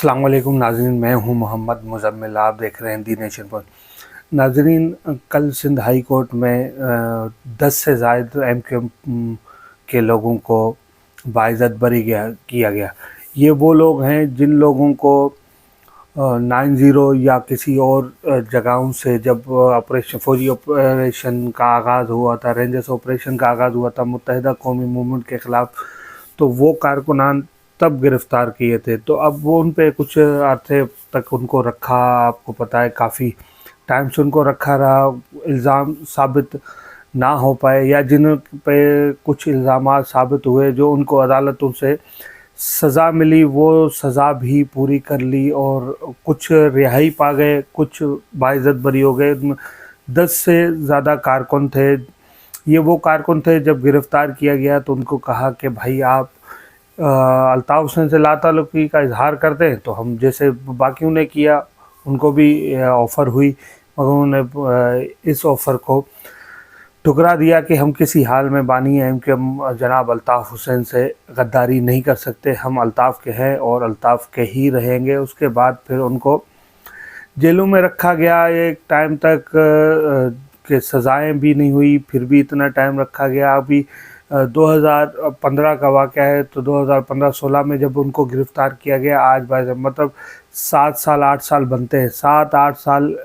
अस्सलाम वालेकुम नाज़रीन, मैं हूं मोहम्मद मुज़म्मिल। आप देख रहे हैं दी नेशन पर। नाज़रीन, कल सिंध हाई कोर्ट में 10 से ज़ायद MQM के लोगों को बाइज़्ज़त बरी किया गया। ये वो लोग हैं जिन लोगों को 90 या किसी और जगहों से जब फौजी ऑपरेशन का आगाज़ हुआ था, रेंजर्स ऑपरेशन का आगाज़ हुआ था मुत्तहिदा कौमी मूवमेंट के ख़िलाफ़, तो वो कारकुनान तब गिरफ़्तार किए थे। तो अब वो उन पे कुछ अरसे तक उनको रखा, आपको पता है काफ़ी टाइम से उनको रखा रहा, इल्ज़ाम साबित ना हो पाए या जिन पे कुछ इल्ज़ामात साबित हुए, जो उनको अदालतों से सज़ा मिली वो सज़ा भी पूरी कर ली और कुछ रिहाई पा गए, कुछ बाइज़्ज़त बरी हो गए। 10 से ज़्यादा कारकुन थे। ये वो कारकुन थे जब गिरफ़्तार किया गया तो उनको कहा कि भाई आप अल्ताफ़ हुसैन से लाताल्लुक़ी का इजहार करते हैं, तो हम जैसे बाकियों ने किया उनको भी ऑफ़र हुई, मगर उन्होंने इस ऑफ़र को ठुकरा दिया कि हम किसी हाल में बानी MQM जनाब अल्ताफ़ हुसैन से गद्दारी नहीं कर सकते, हम अल्ताफ़ के हैं और अल्ताफ़ के ही रहेंगे। उसके बाद फिर उनको जेलों में रखा गया एक टाइम तक कि सज़ाएँ भी नहीं हुई, फिर भी इतना टाइम रखा गया। अभी 2015 का वाक़या है, तो 2015-16 में जब उनको गिरफ़्तार किया गया, आज मतलब 7 साल 8 साल बनते हैं, 7-8 साल।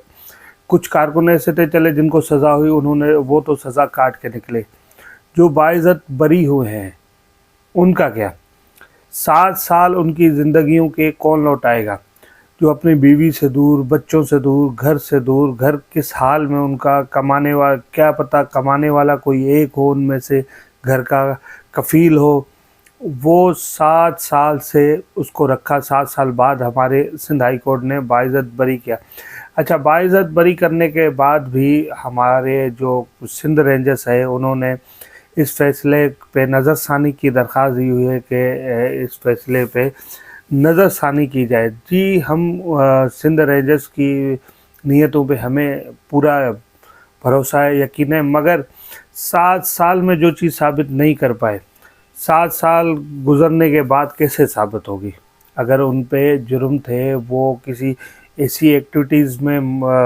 कुछ कारकुन ऐसे थे चले जिनको सज़ा हुई, उन्होंने वो तो सज़ा काट के निकले। जो बाइज़्ज़त बरी हुए हैं उनका क्या? 7 साल उनकी ज़िंदगियों के कौन लौटाएगा? जो अपनी बीवी से दूर, बच्चों से दूर, घर से दूर, घर किस हाल में उनका, कमाने वाला क्या पता कमाने वाला कोई एक हो उनमें से, घर का कफ़ील हो, वो 7 साल से उसको रखा। 7 साल बाद हमारे सिंध हाई कोर्ट ने बाइज़्ज़त बरी किया। अच्छा, बाइज़्ज़त बरी करने के बाद भी हमारे जो सिंध रेंजर्स है उन्होंने इस फ़ैसले पे नज़रसानी की दरख्वास्त दी हुई है कि इस फ़ैसले पे नज़रसानी की जाए। जी, हम सिंध रेंजर्स की नीयतों पे हमें पूरा भरोसा है, यकीन है, मगर 7 साल में जो चीज़ साबित नहीं कर पाए, 7 साल गुज़रने के बाद कैसे साबित होगी? अगर उन पे जुर्म थे, वो किसी ऐसी एक्टिविटीज़ में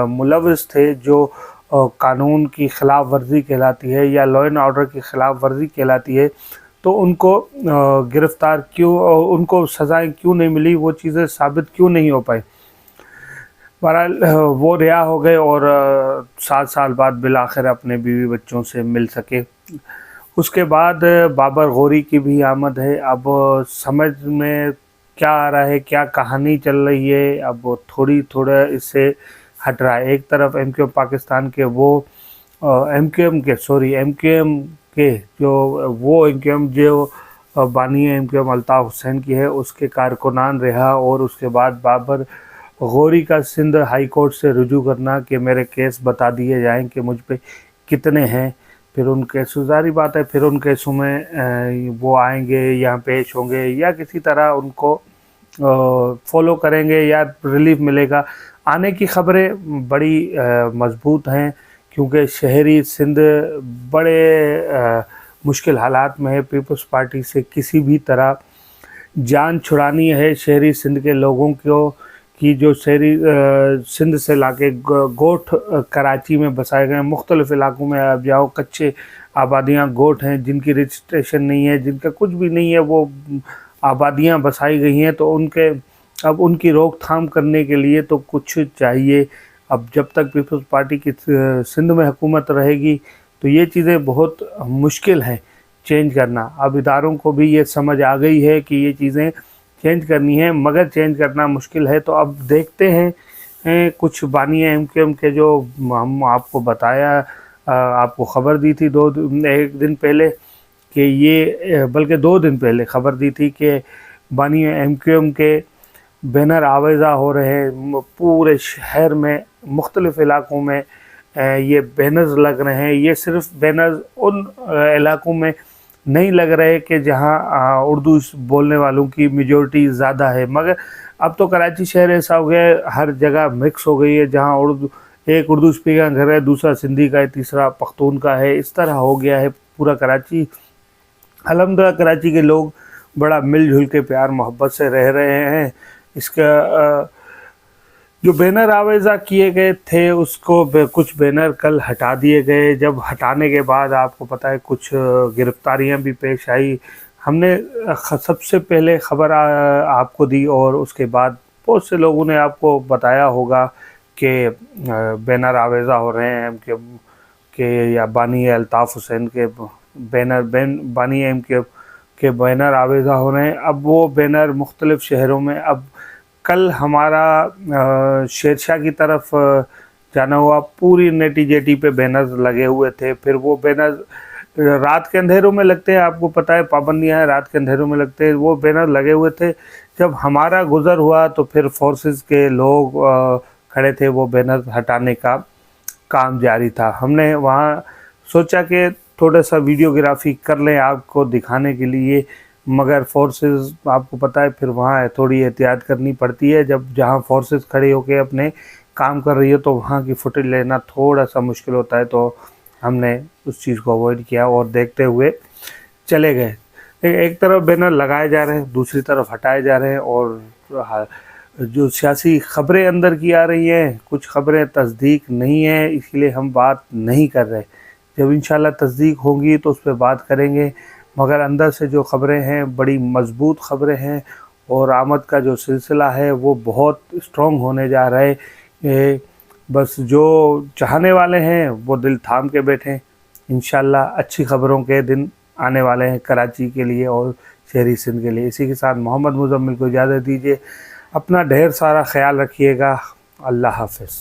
मुलव्वस थे जो कानून की ख़िलाफ़ वर्जी कहलाती है या लॉ एंड ऑर्डर की ख़िलाफ़ वर्जी कहलाती है, तो उनको गिरफ़्तार क्यों, उनको सज़ाएँ क्यों नहीं मिली, वो चीज़ें साबित क्यों नहीं हो पाई? बहरहाल वो रिहा हो गए और 7 साल बाद बिलाखिर अपने बीवी बच्चों से मिल सके। उसके बाद बाबर गौरी की भी आमद है। अब समझ में क्या आ रहा है, क्या कहानी चल रही है, अब थोड़ा इससे हट रहा है। एक तरफ MQM पाकिस्तान के वो MQM के जो बानी MQM अल्ताफ़ हुसैन की है, उसके कारकुनान रिहा, और उसके बाद बाबर गौरी का सिंध हाई कोर्ट से रुजू करना कि मेरे केस बता दिए जाएं कि मुझ पे कितने हैं। फिर उन केसों, ज़ाहिर बात है, फिर उन केसों में वो आएंगे, यहाँ पेश होंगे या किसी तरह उनको फॉलो करेंगे या रिलीफ मिलेगा। आने की ख़बरें बड़ी मजबूत हैं, क्योंकि शहरी सिंध बड़े मुश्किल हालात में है। पीपल्स पार्टी से किसी भी तरह जान छुड़ानी है शहरी सिंध के लोगों को, कि जो शहरी सिंध से लाके गोठ कराची में बसाए गए, मुख्तलिफ़ इलाकों में आप जाओ, कच्चे आबादियाँ गोठ हैं जिनकी रजिस्ट्रेशन नहीं है, जिनका कुछ भी नहीं है, वो आबादियाँ बसाई गई हैं। तो अब उनकी रोकथाम करने के लिए तो कुछ चाहिए। अब जब तक पीपल्स पार्टी की सिंध में हुकूमत रहेगी तो ये चीज़ें बहुत मुश्किल हैं चेंज करना। अब इदारों को भी ये समझ आ गई है कि ये चीज़ें चेंज करनी है, मगर चेंज करना मुश्किल है। तो अब देखते हैं कुछ बानी MQM के, जो हम आपको बताया, आपको ख़बर दी थी एक दिन पहले कि ये, बल्कि 2 दिन पहले ख़बर दी थी कि बानी MQM के बैनर आवेज़ा हो रहे हैं पूरे शहर में, मुख्तलिफ़ इलाकों में ये बैनर्स लग रहे हैं। ये सिर्फ बैनर्स उन इलाकों में नहीं लग रहे कि जहां उर्दू बोलने वालों की मेजॉरिटी ज़्यादा है, मगर अब तो कराची शहर ऐसा हो गया है, हर जगह मिक्स हो गई है, जहां एक उर्दू स्पीकर घर है, दूसरा सिंधी का है, तीसरा पख्तून का है, इस तरह हो गया है पूरा कराची। अल्हम्दुलिल्लाह कराची के लोग बड़ा मिलजुल के प्यार मोहब्बत से रह रहे हैं। اس کا جو بینر آویزہ کیے گئے تھے اس کو کچھ بینر کل ہٹا دیے گئے. جب ہٹانے کے بعد آپ کو پتہ ہے کچھ گرفتاریاں بھی پیش آئی. ہم نے سب سے پہلے خبر آپ کو دی اور اس کے بعد بہت سے لوگوں نے آپ کو بتایا ہوگا کہ بینر آویزہ ہو رہے ہیں کہ یا بانی الطاف حسین کے بانی ایم کے بینر آویزہ ہو رہے ہیں. اب وہ بینر مختلف شہروں میں، اب کل ہمارا شیر شاہ کی طرف جانا ہوا، پوری نیٹی جیٹی پہ بینر لگے ہوئے تھے. پھر وہ بینر رات کے اندھیروں میں لگتے ہیں، آپ کو پتہ ہے پابندیاں ہیں، رات کے اندھیروں میں لگتے ہیں. وہ بینر لگے ہوئے تھے. جب ہمارا گزر ہوا تو پھر فورسز کے لوگ کھڑے تھے، وہ بینر ہٹانے کا کام جاری تھا. ہم نے وہاں سوچا کہ تھوڑا سا ویڈیوگرافی کر لیں آپ کو دکھانے کے لیے، مگر فورسز آپ کو پتہ ہے پھر وہاں تھوڑی احتیاط کرنی پڑتی ہے. جہاں فورسز کھڑے ہو کے اپنے کام کر رہی ہے تو وہاں کی فوٹیج لینا تھوڑا سا مشکل ہوتا ہے، تو ہم نے اس چیز کو اوائڈ کیا اور دیکھتے ہوئے چلے گئے. ایک طرف بینر لگائے جا رہے ہیں، دوسری طرف ہٹائے جا رہے ہیں، اور جو سیاسی خبریں اندر کی آ رہی ہیں، کچھ خبریں تصدیق نہیں ہیں، اس لیے ہم بات نہیں کر رہے. جب انشاءاللہ تصدیق ہوگی تو اس پہ بات کریں گے، مگر اندر سے جو خبریں ہیں بڑی مضبوط خبریں ہیں، اور آمد کا جو سلسلہ ہے وہ بہت اسٹرانگ ہونے جا رہا ہے. بس جو چاہنے والے ہیں وہ دل تھام کے بیٹھیں. انشاءاللہ اچھی خبروں کے دن آنے والے ہیں کراچی کے لیے اور شہری سندھ کے لیے. اسی کے ساتھ محمد مزمل کو اجازت دیجیے. اپنا ڈھیر سارا خیال رکھیے گا. اللہ حافظ.